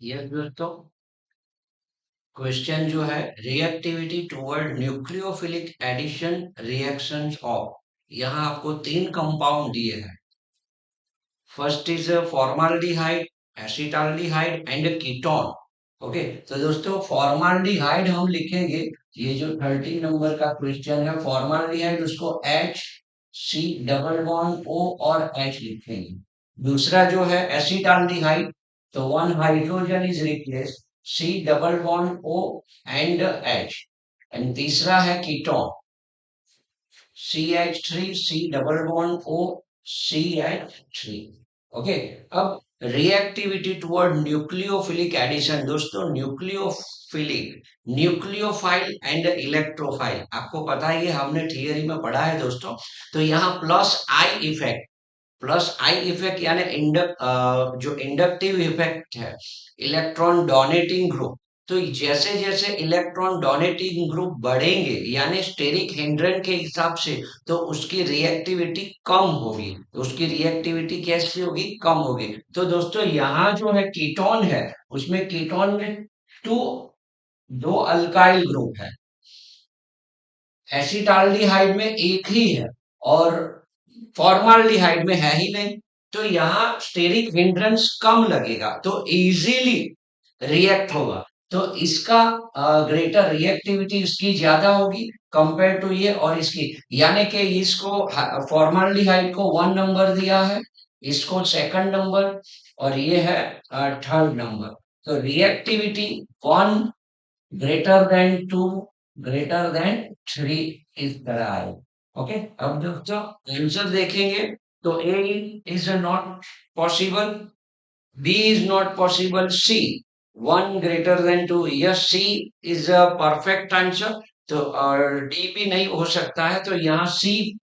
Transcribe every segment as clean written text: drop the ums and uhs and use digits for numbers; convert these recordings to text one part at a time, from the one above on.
Yes दोस्तों, question जो है reactivity toward nucleophilic addition reactions of, यहाँ आपको तीन कंपाउंड दिए हैं। First is formaldehyde, acetaldehyde and ketone. Okay, तो दोस्तों फॉर्माल्डिहाइड हम लिखेंगे, ये जो 13 नंबर का क्वेश्चन है फॉर्माल्डिहाइड, उसको H C double bond O और एच लिखेंगे। दूसरा जो है एसिटाल्डिहाइड, तो one hydrogen is replace, C double bond O and H. And तीसरा है ketone, CH3 C double bond O CH3। Okay, अब रिएक्टिविटी टुवर्ड न्यूक्लियोफिलिक एडिशन। दोस्तों न्यूक्लियोफिलिक, न्यूक्लियोफाइल एंड इलेक्ट्रोफाइल, आपको पता है ये हमने थियरी में पढ़ा है दोस्तों। तो यहाँ plus I effect, plus I effect यानी जो इंडक्टिव इफेक्ट है, इलेक्ट्रॉन डोनेटिंग ग्रुप। तो जैसे जैसे इलेक्ट्रॉन डोनेटिंग ग्रुप बढ़ेंगे यानी स्टेरिक हिंड्रेन के हिसाब से, तो उसकी रिएक्टिविटी कम होगी, तो उसकी रिएक्टिविटी कैसी होगी, कम होगी। तो दोस्तों यहाँ जो है कीटोन है, उसमें कीटोन में टू दो अल्काइल ग्रुप है, एसिटाल्डिहाइड में एक ही है, और फॉर्माल्डिहाइड में है ही नहीं। तो यहाँ स्टेरिक हिंड्रेंस कम लगेगा, तो इजीली रिएक्ट होगा। तो इसका ग्रेटर रिएक्टिविटी इसकी ज्यादा होगी कंपेयर टू ये और इसकी, यानी कि इसको फॉर्माल्डिहाइड को 1 नंबर दिया है, इसको सेकंड नंबर, और ये है थर्ड नंबर। तो reactivity 1 greater than 2 greater than 3 इस तरह आए। ओके, अब दोस्तों आंसर देखेंगे, तो A is not possible, B is not possible, C 1 greater than 2, yes C is a perfect answer. तो और डी भी नहीं हो सकता है, तो यहाँ C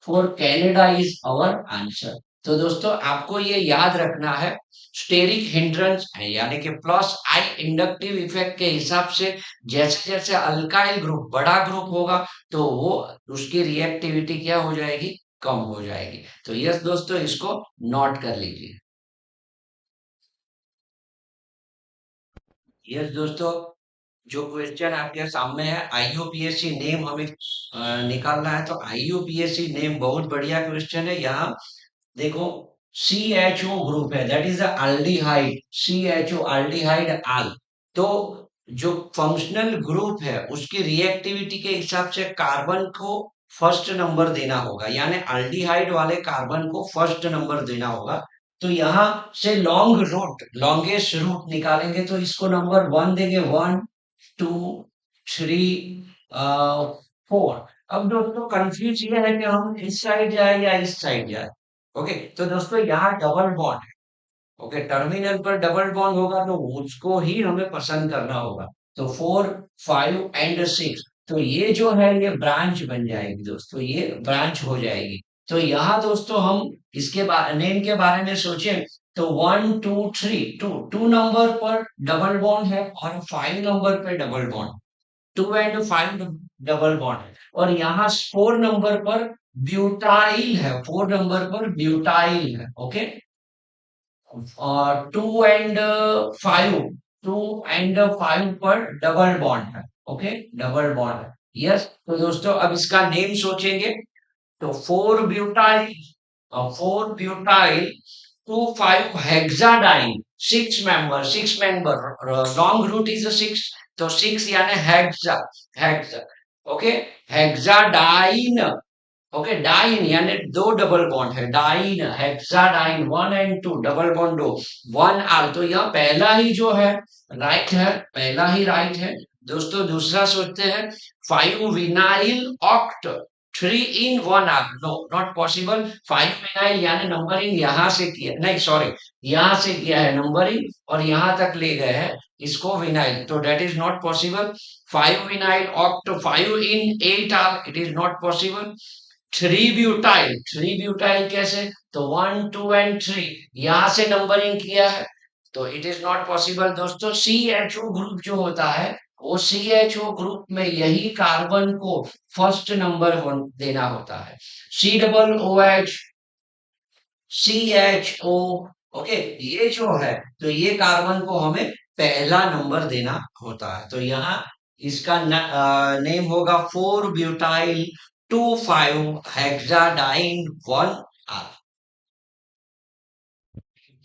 for Canada is our answer. तो दोस्तों आपको ये याद रखना है, स्टेरिक हिंड्रेंस है यानी कि प्लस आई इंडक्टिव इफेक्ट के हिसाब से जैसे जैसे अल्काइल ग्रुप बड़ा ग्रुप होगा, तो वो उसकी रिएक्टिविटी क्या हो जाएगी, कम हो जाएगी। तो यस दोस्तों, इसको नोट कर लीजिए। यस दोस्तों, जो क्वेश्चन आपके सामने है आईयूपीएससी नेम हमें निकालना है, तो आईयूपीएससी नेम बहुत बढ़िया क्वेश्चन है। यहाँ देखो, CHO ग्रुप है, that is aldehyde, CHO aldehyde al. तो जो फंक्शनल ग्रुप है उसकी रिएक्टिविटी के हिसाब से कार्बन को फर्स्ट नंबर देना होगा, यानी अल्डिहाइड वाले कार्बन को फर्स्ट नंबर देना होगा। तो यहाँ से लॉन्ग रूट, लॉन्गेस्ट रूट निकालेंगे, तो इसको नंबर 1 देंगे, 1 2 3 4। अब दोस्तों कंफ्यूज ये है कि हम इस साइड जाए या इस साइड जाए। ओके, तो दोस्तों यहाँ डबल बॉन्ड है। ओके, टर्मिनल पर डबल बॉन्ड होगा तो उसको ही हमें पसंद करना होगा। तो 4 5 एंड 6, तो ये जो है ये ब्रांच बन जाएगी दोस्तों, ये ब्रांच हो जाएगी। तो यहाँ दोस्तों हम इसके नेम के बारे में सोचें, तो 1 2 3, 2 नंबर पर डबल बॉन्ड है और 5 नंबर पे double bond, 2 and 5 double bond है। और यहाँ 4 नंबर पर ब्यूटाइल है, 4 नंबर पर ब्यूटाइल है। ओके, और 2 एंड 5 पर डबल बॉन्ड है। ओके, डबल बॉन्ड है। यस, तो दोस्तों अब इसका नेम सोचेंगे, तो 4 butyl 2 5 hexadiene, 6 member, 6 member, long root is 6, तो 6 यानी hexa, hexa. Okay, hexadiene. Okay, diene यानी दो डबल बॉन्ड है, diene hexadiene, 1 and 2 double bond दो, 1 आल। तो यह पहला ही जो है राइट है, पहला ही राइट है दोस्तों। दूसरा सोचते हैं, 5 vinyl oct, 3 in 1 R, no not possible. 5 vinyl यानी नंबरिंग यहाँ से किया, नहीं सॉरी, यहाँ से किया है नंबरिंग और यहाँ तक ले गए हैं इसको विनाइल, तो that is not possible. 5 vinyl oct 5 in 8 R, it is not possible. 3 butyl, 3 butyl कैसे, तो 1 2 एंड 3 यहां से नंबरिंग किया है, तो इट इज नॉट पॉसिबल दोस्तों। CHO ग्रुप जो होता है, वो CHO ग्रुप में यही कार्बन को फर्स्ट नंबर देना होता है। C double OH, CHO okay, ये जो है तो ये कार्बन को हमें पहला नंबर देना होता है। तो यहाँ इसका नेम होगा 4 ब्यूटाइल 2 5 हेक्साडाइन 1 आर।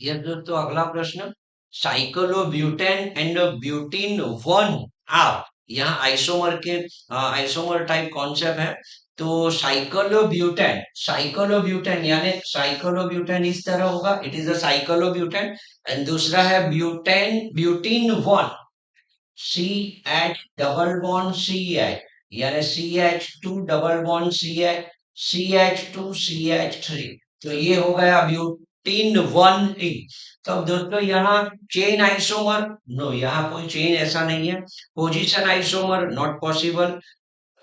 ये दोस्तों अगला प्रश्न, साइक्लोब्यूटेन एंड ब्यूटीन 1 आर। यहाँ आइसोमर के आइसोमर टाइप कॉन्सेप्ट है। तो साइक्लोब्यूटेन यानी साइक्लोब्यूटेन इस तरह होगा, it is a cyclobutane. And दूसरा है butene 1, CH double bond CH, यानी CH2 double bond CH, CH2CH3। तो ये हो गया ब्यूटीन 1 इन। तो अब दोस्तों यहाँ चेन आइसोमर, नो यहाँ कोई चेन ऐसा नहीं है। Position isomer not possible.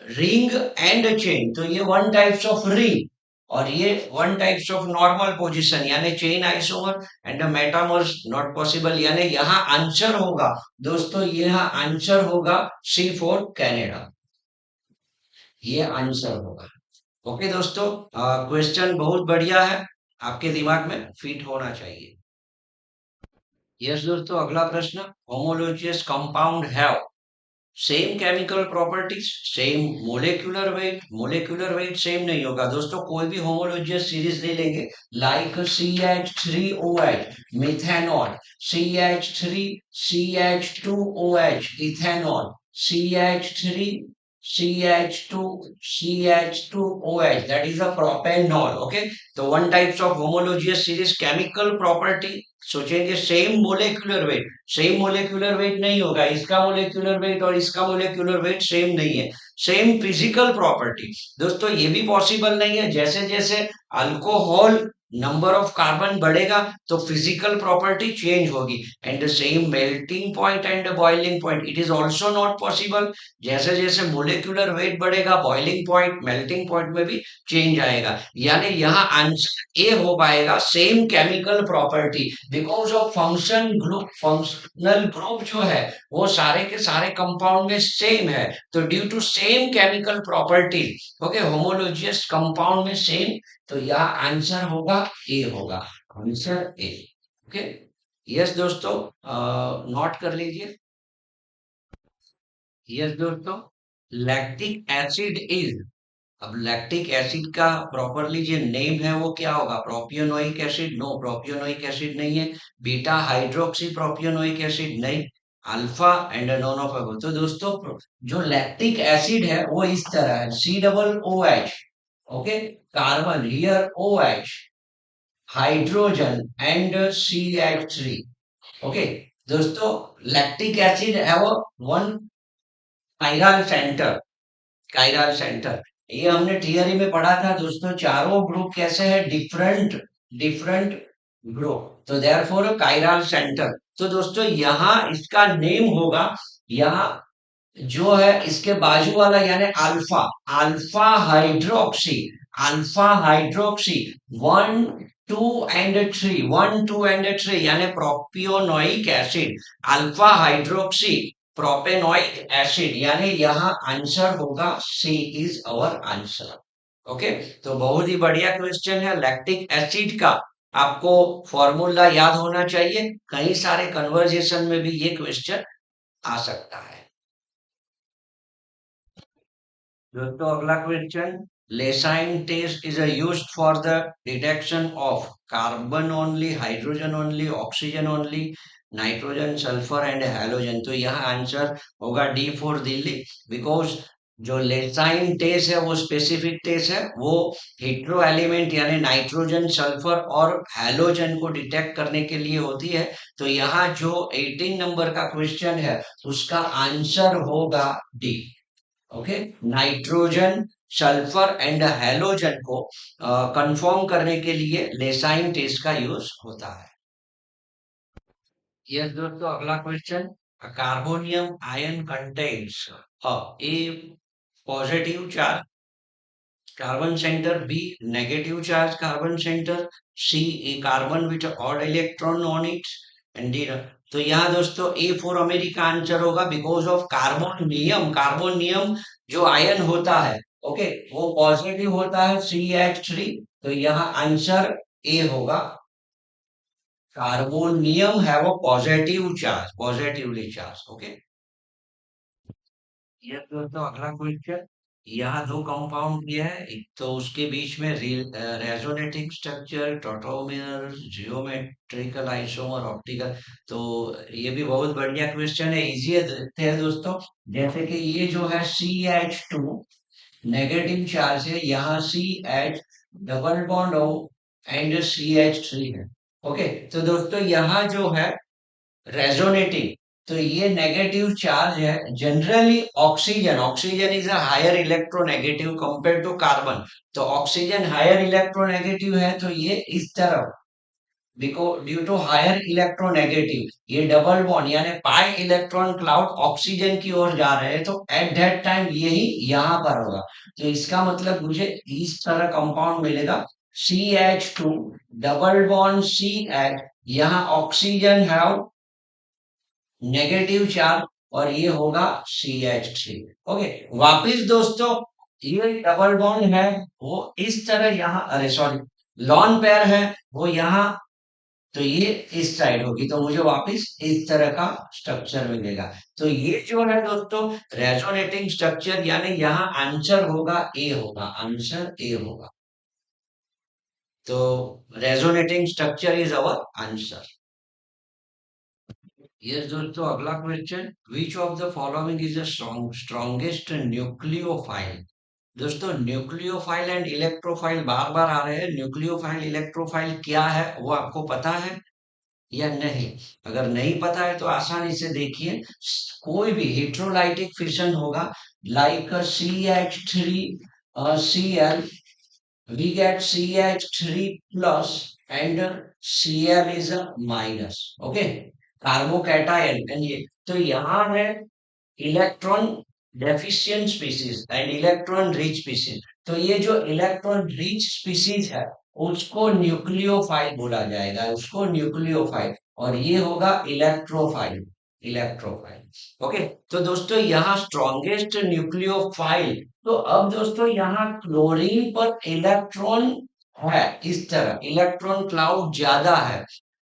Ring and chain, तो ये वन टाइप्स ऑफ रिंग और ये one types of normal position यानी chain isomer and metamers not possible. यानी यहाँ आंसर होगा दोस्तों, यहाँ आंसर होगा C4 कनाडा, ये आंसर होगा। ओके दोस्तों, क्वेश्चन बहुत बढ़िया है, आपके दिमाग में फिट होना चाहिए। यस दोस्तों, अगला प्रश्न, homologous compound have same chemical properties, same molecular weight same नहीं होगा दोस्तों। कोई भी होमोलोजियस सीरीज ले लेंगे, like CH3OH methanol, CH3CH2OH ethanol, CH3 CH2 CH2OH, that is a propanol। Okay, तो one types of homologous series, chemical property सोचेंगे same molecular weight, same molecular weight नहीं होगा, इसका मोलेकुलर वेट और इसका मोलेकुलर वेट सेम नहीं है। Same physical property दोस्तों ये भी पॉसिबल नहीं है। जैसे जैसे अल्कोहल नंबर ऑफ कार्बन बढ़ेगा तो फिजिकल प्रॉपर्टी चेंज होगी। And same melting point and boiling point, it is also not possible. जैसे जैसे मोलेकुलर वेट बढ़ेगा, बॉइलिंग पॉइंट मेल्टिंग पॉइंट में भी चेंज आएगा। यानी यहाँ आंसर ए हो पाएगा, same chemical property, because of functional group जो है वो सारे के सारे कंपाउंड में सेम है। तो due to same chemical property, okay, homologous compound में सेम, तो यह आंसर होगा ए होगा, आंसर ए। ओके, यस दोस्तों, नोट कर लीजिए। यस दोस्तों, लैक्टिक एसिड इज, अब लैक्टिक एसिड का प्रॉपरली जो नेम है वो क्या होगा, propionic acid, no propionic acid नहीं है। बीटा हाइड्रोक्सी प्रोपियोनोइक एसिड नहीं। Alpha and none of above. तो दोस्तों जो लैक्टिक एसिड है वो इस तरह है, C OOH, okay, carbon here OH, hydrogen and CH3। Okay दोस्तों, लैक्टिक एसिड है वो one chiral centre, chiral centre. ये हमने थियरी में पढ़ा था दोस्तों, चारों ग्रुप कैसे हैं, डिफरेंट डिफरेंट ग्रुप, तो देयरफॉर कायरल सेंटर। तो दोस्तों यहाँ इसका नेम होगा, यहाँ जो है इसके बाजू वाला यानी अल्फा, अल्फा हाइड्रोक्सी 1 2 एंड 3 यानी propionic acid, alpha hydroxy propanoic acid, यानी यहाँ आंसर होगा C is our answer. Okay, तो बहुत ही बढ़िया क्वेश्चन है लैक्टिक एसिड का। आपको फॉर्मूला याद होना चाहिए, कई सारे कन्वर्जेशन में भी ये क्वेश्चन आ सकता है। दोस्तों अगला question, Lassaigne test is used for the detection of carbon only, hydrogen only, oxygen only, nitrogen, sulphur and halogen. तो यहाँ आंसर होगा डी फॉर दिल्ली, बिकॉज जो लेसाइन टेस्ट है वो स्पेसिफिक टेस्ट है, वो हेट्रो एलिमेंट यानी नाइट्रोजन, सल्फर और हैलोजन को डिटेक्ट करने के लिए होती है। तो यहाँ जो 18 नंबर का क्वेश्चन है उसका आंसर होगा D. Okay, nitrogen, sulphur and halogen को कंफर्म करने के लिए लेसाइन टेस्ट का यूज होता है। यस दोस्तों, अगला question, carbonium ion contains A positive charge carbon centre, B negative charge carbon centre, C A carbon with odd electron on it, and D. तो यहाँ दोस्तों ए फॉर अमेरिका आंसर होगा, because of carbonium जो ion होता है, okay, वो positive होता है CH3। तो यहाँ आंसर ए होगा। Carbonium have a positive charge, positively charge. Okay, ये तो अगला क्वेश्चन। यहाँ दो कंपाउंड दिया है, एक तो उसके बीच में resonating structure, tautomer, geometrical isomer, optical. तो ये भी बहुत बढ़िया क्वेश्चन है, इजी है, देखते हैं दोस्तों। जैसे कि ये जो है CH2 नेगेटिव चार्ज है, यहाँ CH double bond O and CH3 है। ओके, तो दोस्तों यहाँ जो है रेजोनेटिंग, तो ये नेगेटिव चार्ज है। Generally oxygen, oxygen is a higher electronegative compare to carbon. तो ऑक्सीजन हायर इलेक्ट्रोनेगेटिव है, तो ये इस तरफ, because due to higher electronegative, ये डबल बॉन्ड यानी पाई इलेक्ट्रॉन क्लाउड ऑक्सीजन की ओर जा रहे हैं, तो एट दैट टाइम यही यहाँ पर होगा। तो इसका मतलब मुझे इस तरह कंपाउंड मिलेगा, CH2 डबल बॉन्ड CH, यहाँ ऑक्सीजन है नेगेटिव चार्ज, और ये होगा CH3। ओके, वापिस दोस्तों, ये डबल बॉन्ड है वो इस तरह यहाँ, अरे सॉरी, लॉन पेयर है वो यहाँ, तो ये इस साइड होगी, तो मुझे वापस इस तरह का स्ट्रक्चर मिलेगा। तो ये जो है दोस्तों रेजोनेटिंग स्ट्रक्चर, यानी यहाँ आंसर होगा ए, होगा आंसर ए होगा। तो resonating structure is our answer. Yes, दोस्तों अगला question, which of the following is the strongest nucleophile. दोस्तों न्यूक्लियोफाइल एंड इलेक्ट्रोफाइल बार बार आ रहे हैं, न्यूक्लियोफाइल इलेक्ट्रोफाइल क्या है वो आपको पता है या नहीं? अगर नहीं पता है तो आसानी से देखिए, कोई भी हेट्रोलाइटिक फिशन होगा, like CH3 Cl, we get CH3 plus and Cl is a minus. Okay, carbocation, and ये तो यहाँ है electron deficient species and electron rich species. तो ये जो इलेक्ट्रॉन रिच स्पीसीज है उसको न्यूक्लियोफाइल बोला जाएगा, उसको न्यूक्लियोफाइल, और ये होगा इलेक्ट्रोफाइल, इलेक्ट्रोफाइल। ओके, तो दोस्तों यहाँ स्ट्रॉन्गेस्ट न्यूक्लियोफाइल, तो अब दोस्तों यहाँ क्लोरीन पर इलेक्ट्रॉन है, इस तरह इलेक्ट्रॉन क्लाउड ज्यादा है,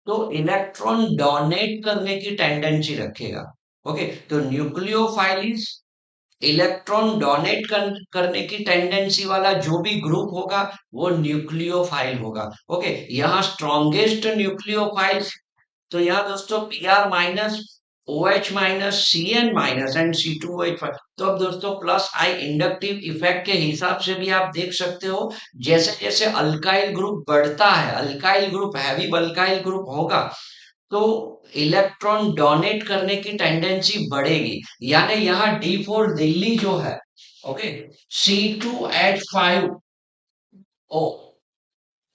तो इलेक्ट्रॉन डोनेट करने की टेंडेंसी रखेगा। ओके, तो न्यूक्लियोफाइलिस इलेक्ट्रॉन डोनेट करने की टेंडेंसी वाला जो भी ग्रुप होगा वो न्यूक्लियोफाइल होगा। ओके, यहाँ स्ट्रॉन्गेस्ट न्यूक्लियोफाइल, तो यहाँ दोस्तों Pr minus, OH minus, Cn minus and C2H5। तो अब दोस्तों प्लस आई इंडक्टिव इफेक्ट के हिसाब से भी आप देख सकते हो, जैसे जैसे अल्काइल ग्रुप बढ़ता है, alkyl group heavy alkyl group होगा, तो इलेक्ट्रॉन डोनेट करने की टेंडेंसी बढ़ेगी। यानी यहाँ D4 दिल्ली जो है, ओके, C2H5O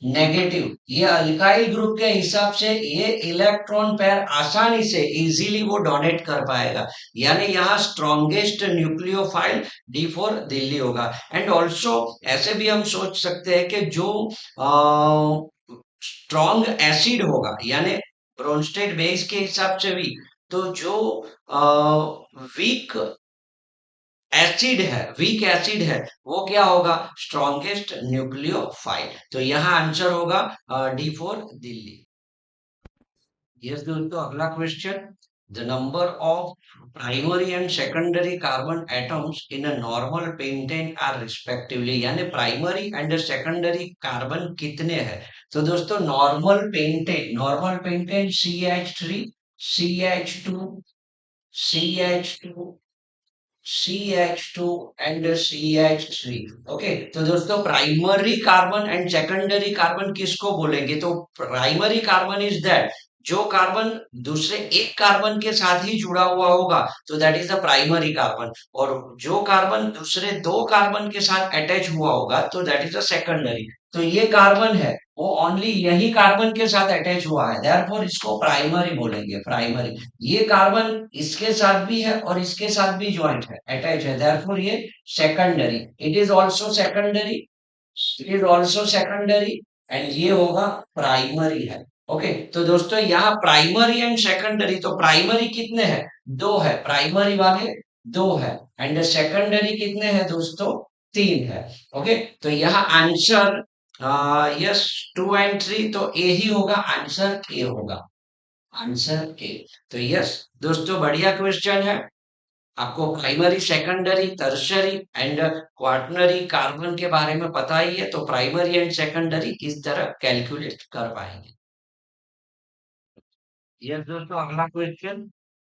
नेगेटिव, ये अल्काइल ग्रुप के हिसाब से ये इलेक्ट्रॉन पेयर आसानी से इजीली वो डोनेट कर पाएगा, यानी यहाँ स्ट्रॉन्गेस्ट न्यूक्लियोफाइल D4 दिल्ली होगा। एंड ऑल्सो ऐसे भी हम सोच सकते हैं कि जो स्ट्रॉन्ग एसिड होगा, यानी ब्रोंस्टेड बेस के हिसाब से भी, तो जो वीक एसिड है, वीक एसिड है, वो क्या होगा, स्ट्रॉन्गेस्ट न्यूक्लियोफाइल। तो यहाँ आंसर होगा D4 दिल्ली। यस दोस्तों अगला question, the number of primary and secondary carbon atoms in a normal pentane are respectively, यानी प्राइमरी एंड सेकेंडरी कार्बन कितने हैं। तो दोस्तों normal pentane CH3, CH2, CH2, CH2 and CH3। Okay, तो दोस्तों primary carbon and secondary carbon किसको बोलेंगे, तो प्राइमरी कार्बन इज दैट जो कार्बन दूसरे एक कार्बन के साथ ही जुड़ा हुआ होगा, तो that is the primary carbon, और जो कार्बन दूसरे दो कार्बन के साथ अटैच हुआ होगा तो दैट इज द सेकेंडरी। तो ये कार्बन है वो ओनली यही कार्बन के साथ अटैच हुआ है, देयरफॉर इसको प्राइमरी बोलेंगे, प्राइमरी। ये कार्बन इसके साथ भी है और इसके साथ भी ज्वाइंट है, अटैच है, देयरफॉर ये secondary, it is also secondary, it is also secondary, and ये होगा प्राइमरी है। ओके, तो दोस्तों यहाँ प्राइमरी एंड सेकेंडरी, तो प्राइमरी कितने हैं, दो है, प्राइमरी वाले दो है, एंड सेकेंडरी कितने हैं दोस्तों, तीन है। ओके, तो यहाँ आंसर यस, 2 एंड 3 तो ए ही होगा, आंसर ए होगा, आंसर ए। तो यस दोस्तों, बढ़िया क्वेश्चन है। आपको primary, secondary, tertiary and quaternary carbon के बारे में पता ही है, तो प्राइमरी एंड सेकेंडरी इस तरह कैलकुलेट कर पाएंगे। यस दोस्तों, अगला question,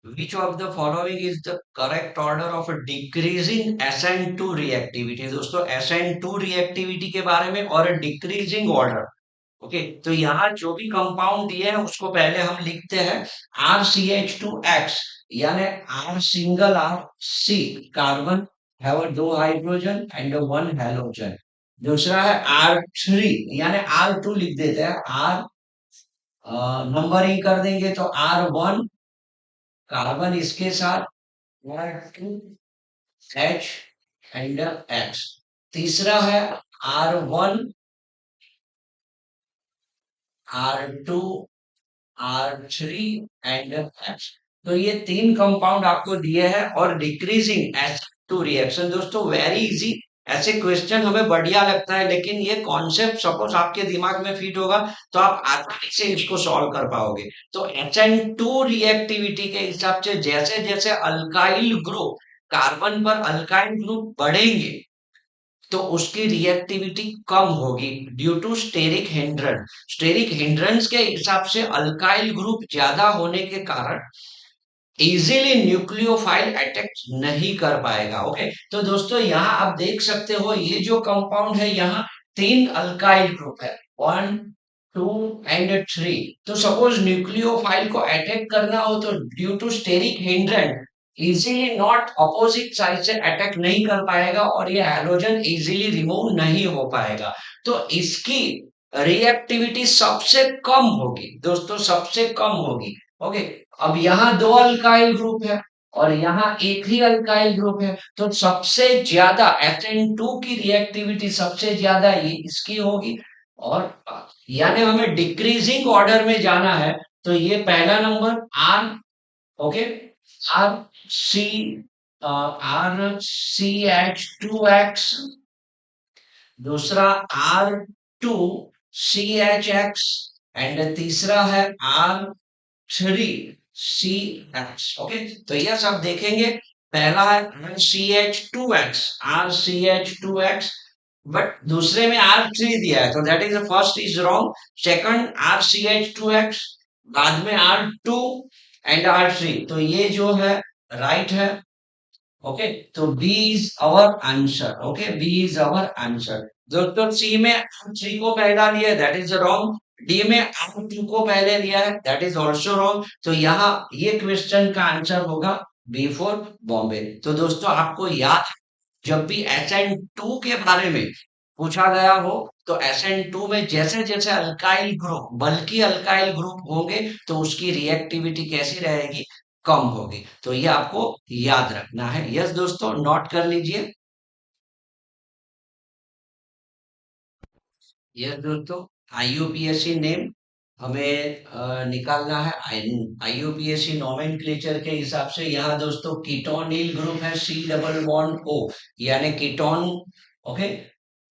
which of the following is the correct order of decreasing SN2 reactivity? दोस्तों SN2 reactivity के बारे में और डिक्रीजिंग ऑर्डर। ओके, तो यहाँ जो भी कंपाउंड दिए हैं उसको पहले हम लिखते हैं RCH2X, यानी R single R C carbon have दो हाइड्रोजन एंड वन हेलोजन। दूसरा है R3, यानी R2 लिख देते हैं, R नंबरिंग कर देंगे तो R1 कार्बन इसके साथ, R2 H एंड X। तीसरा है R1 R2 R3 and H। तो ये तीन कंपाउंड आपको दिए हैं और डिक्रीजिंग S2 रिएक्शन। दोस्तों वेरी इजी, ऐसे क्वेश्चन हमें बढ़िया लगता है, लेकिन ये कॉन्सेप्ट सपोज आपके दिमाग में फिट होगा तो आप आसानी से इसको सॉल्व कर पाओगे। तो SN2 रिएक्टिविटी के हिसाब से जैसे जैसे अल्काइल ग्रुप, कार्बन पर अल्काइल ग्रुप बढ़ेंगे तो उसकी रिएक्टिविटी कम होगी due to steric hindrance. Steric hindrance के हिसाब से अल्काइल ग्रुप ज्यादा होने के कारण इजीली न्यूक्लियोफाइल अटैक नहीं कर पाएगा। ओके, तो दोस्तों यहाँ आप देख सकते हो ये जो कंपाउंड है, यहाँ तीन अल्काइल ग्रुप है, 1 2 एंड 3। तो सपोज न्यूक्लियोफाइल को अटैक करना हो तो due to steric hindrance easily not opposite side से अटैक नहीं कर पाएगा और ये हैलोजन इजीली रिमूव नहीं हो पाएगा। तो इसकी रिएक्टिविटी सबसे कम होगी दोस्तों, सबसे कम होगी। ओके, अब यहाँ दो अल्काइल ग्रुप है और यहाँ एक ही अल्काइल ग्रुप है, तो सबसे ज्यादा SN2 की रिएक्टिविटी सबसे ज्यादा ये इसकी होगी। और यानी हमें डिक्रीजिंग ऑर्डर में जाना है, तो ये पहला number R, okay, R C, RCH2X, दूसरा R2CHX एंड तीसरा है R3CX। ओके, तो यह सब देखेंगे। पहला है RCH2X, RCH2X, बट दूसरे में R3 दिया है, तो that is first is wrong. Second RCH2X, बाद में R2 एंड R3, तो ये जो है राइट है। ओके, तो B is our answer. Okay, B is our answer. दोस्तों सी में R3 को पहला लिया है, दैट इज रॉन्ग। डी में R2 को पहले लिया है, दैट इज ऑल्सो रॉन्ग। तो यहाँ ये क्वेश्चन का आंसर होगा बी फॉर बॉम्बे। तो दोस्तों आपको याद, जब भी SN2 के बारे में पूछा गया हो तो SN2 में जैसे जैसे अल्काइल ग्रुप, बल्कि अल्काइल ग्रुप होंगे तो उसकी रिएक्टिविटी कैसी रहेगी, कम होगी। तो ये आपको याद रखना है। यस दोस्तों, नोट कर लीजिए। यस दोस्तों, IUPAC नेम हमें निकालना है। IUPAC नोमेनक्लेचर के हिसाब से यहाँ दोस्तों कीटोनिल ग्रुप है C डबल बॉन्ड O, यानी कीटोन। ओके,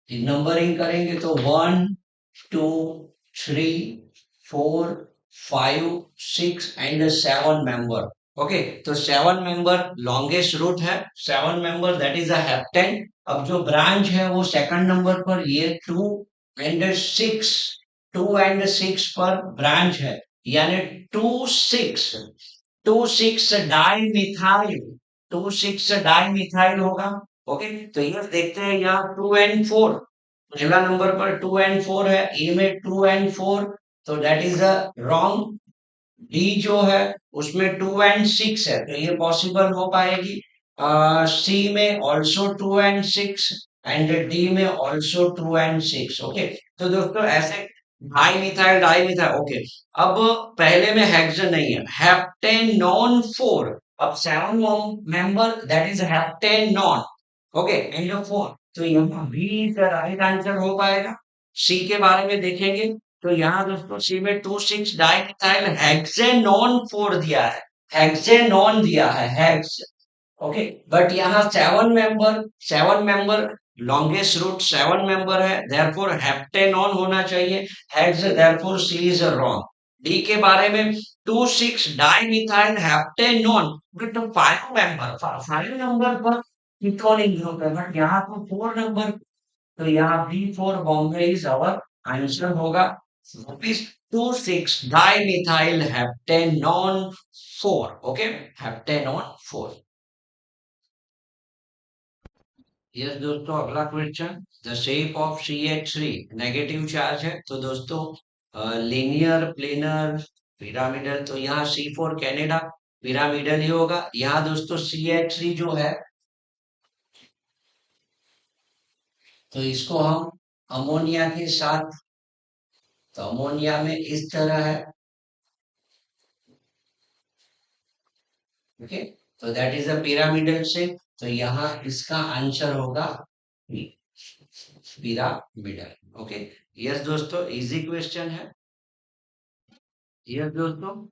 नंबरिंग करेंगे तो 1 2 3 4 5 6 एंड 7 मेंबर। ओके, तो 7 मेंबर लॉन्गेस्ट रूट है, 7 member that is a heptane. अब जो ब्रांच है वो सेकंड नंबर पर, ये 2 एंड 6 पर ब्रांच है, यानी 2 6 डाई मिथाइल, 2 6 डाई मिथाइल होगा। ओके, तो ये देखते हैं यहाँ 2 एंड 4, पहला नंबर पर 2 एंड 4 है, ए में 2 एंड 4, तो that is a wrong. D जो है उसमें 2 एंड 6 है, तो ये पॉसिबल हो पाएगी। सी में ऑल्सो 2 एंड 6 एंड डी में ऑल्सो 2 एंड 6। ओके, तो दोस्तों ऐसे di methyl, di methyl. Okay, अब पहले में हेक्सेन नहीं है, हेप्टेनॉन 4। अब 7 member that is heptanone. Okay, and 4, तो यहाँ बी का राइट आंसर हो पाएगा। सी के बारे में देखेंगे तो यहाँ दोस्तों सी में 2 6 डाइमिथाइल हेक्सेनॉन 4 दिया है, हेक्सेनॉन दिया है, हेक्स। ओके, बट यहाँ 7 member, 7 member longest route 7 member है, देयरफॉर हेप्टेनॉन होना चाहिए, hex therefore C is wrong. D के बारे में 2,6 dimethyl heptanone but 5 member, 5 number पर कीटोनिक ग्रुप है, बट यहाँ पर 4 नंबर, तो यहाँ B for Bombay is our answer होगा। वापिस 2,6 dimethyl heptanone 4, okay, heptanone 4। Yes दोस्तों, अगला question, the shape of CH3 negative charge है, तो दोस्तों लीनियर प्लेनर पिरामिडल, तो यहाँ C4 कैनेडा पिरामिडल ही होगा। यहाँ दोस्तों CH3 जो है, तो इसको हम अमोनिया के साथ, तो अमोनिया में इस तरह है, ओके, तो that is a pyramidal shape, तो यहाँ इसका आंसर होगा पिरामिडल, ओके। यस दोस्तों, इजी क्वेश्चन है। यस दोस्तों,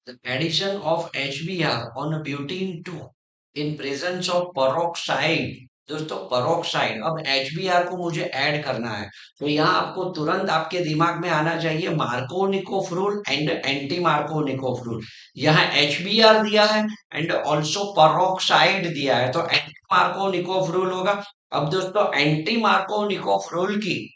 the addition of HBr on butene 2 in presence of peroxide, दोस्तों peroxide, अब HBr को मुझे ऐड करना है, तो यहाँ आपको तुरंत आपके दिमाग में आना चाहिए मार्कोनिकोफ्रूल एंड एंटी मार्कोनिकोफ्रूल। यहाँ HBr दिया है एंड ऑल्सो peroxide दिया है, तो एंटी मार्कोनिकोफ्रूल होगा। अब दोस्तों एंटी मार्कोनिकोफ्रूल की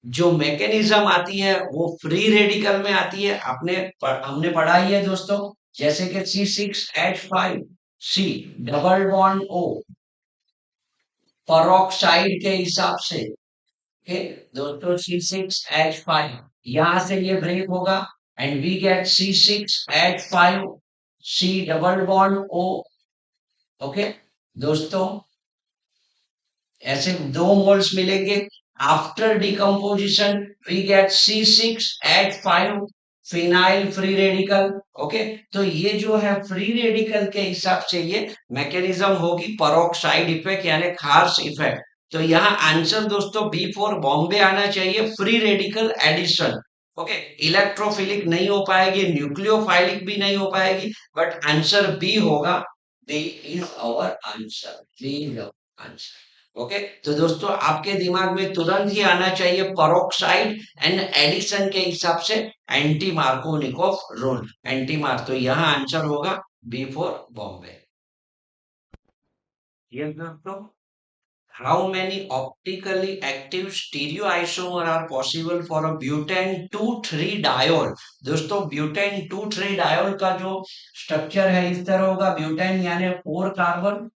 जो मैकेनिज्म आती है वो फ्री रेडिकल में आती है, हमने पढ़ा ही है दोस्तों, जैसे कि C6H5 सी डबल बॉन्ड O पेरोक्साइड के हिसाब से, ओके दोस्तों, C6H5 यहां से ये ब्रेक होगा and we get C6H5 C double bond O, okay दोस्तों, ऐसे 2 मोल्स मिलेंगे। After decomposition we get C6H5 phenyl free radical, okay, तो ये जो है फ्री रेडिकल के हिसाब से ये मैकेनिज्म होगी पेरोक्साइड इफेक्ट यानी खास इफेक्ट। तो यहाँ आंसर दोस्तों बी फॉर बॉम्बे आना चाहिए, free radical addition, okay. Electrophilic नहीं हो पाएगी, न्यूक्लियोफाइलिक भी नहीं हो पाएगी, बट आंसर बी होगा। B is our answer, B is our answer, okay. तो दोस्तों आपके दिमाग में तुरंत ही आना चाहिए पेरोक्साइड एंड एडिशन के हिसाब से anti Markovnikov rule, anti mark, तो यहाँ आंसर होगा बी फॉर बॉम्बे। ये दोस्तों, how many optically active stereoisomer are possible for a butane 2,3 diol, दोस्तों ब्यूटेन 2,3 डायोल का जो स्ट्रक्चर है इस तरह होगा, ब्यूटेन यानी 4 कार्बन,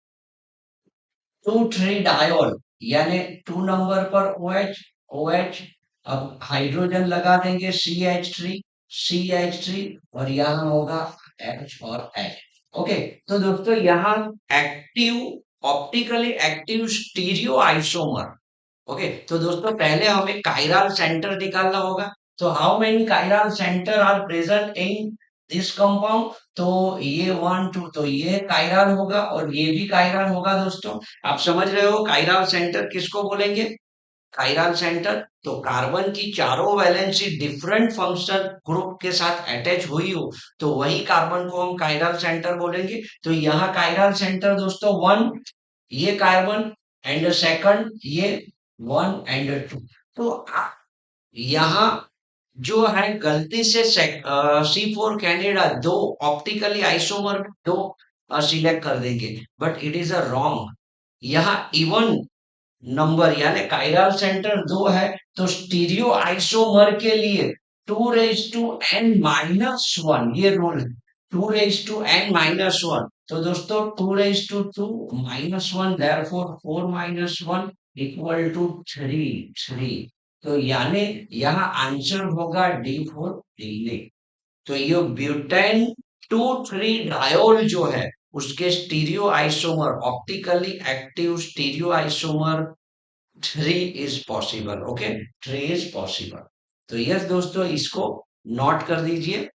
2,3 डायोल यानी 2 नंबर पर OH, OH, अब हाइड्रोजन लगा देंगे CH3, CH3, और यहाँ होगा H और H, ओके। तो दोस्तों यहाँ active, optically active stereoisomer, okay, तो दोस्तों पहले हमें कायरल सेंटर निकालना होगा, तो how many chiral centre are present in this compound, तो ये 1 2, तो ये कायरल होगा और ये भी कायरल होगा दोस्तों। आप समझ रहे हो कायरल सेंटर किसको बोलेंगे, कायरल सेंटर, तो कार्बन की चारों वैलेंसी डिफरेंट फंक्शन ग्रुप के साथ अटैच हुई हो, तो वही कार्बन को हम कायरल सेंटर बोलेंगे। तो यहाँ कायरल सेंटर दोस्तों 1, ये कार्बन, एंड सेकंड ये 1 एंड 2, तो यहाँ जो है गलती से C4 कैनेडा दो ऑप्टिकली आइसोमर दो सिलेक्ट कर देंगे, but it is a wrong. यहाँ इवन नंबर यानी कायरल सेंटर 2 है, तो स्टीरियो आइसोमर के लिए 2n-1 ये रूल है, 2n-1, तो दोस्तों 2 - 2 - 1, therefore 4 - 1 इक्वल टू 3, तो यानी यहाँ आंसर होगा डी फॉर डी। तो ये ब्यूटेन 2,3 डायोल जो है उसके stereo isomer, optically active stereo isomer 3 is possible, okay, 3 is possible. तो यस दोस्तों, इसको नोट कर दीजिए।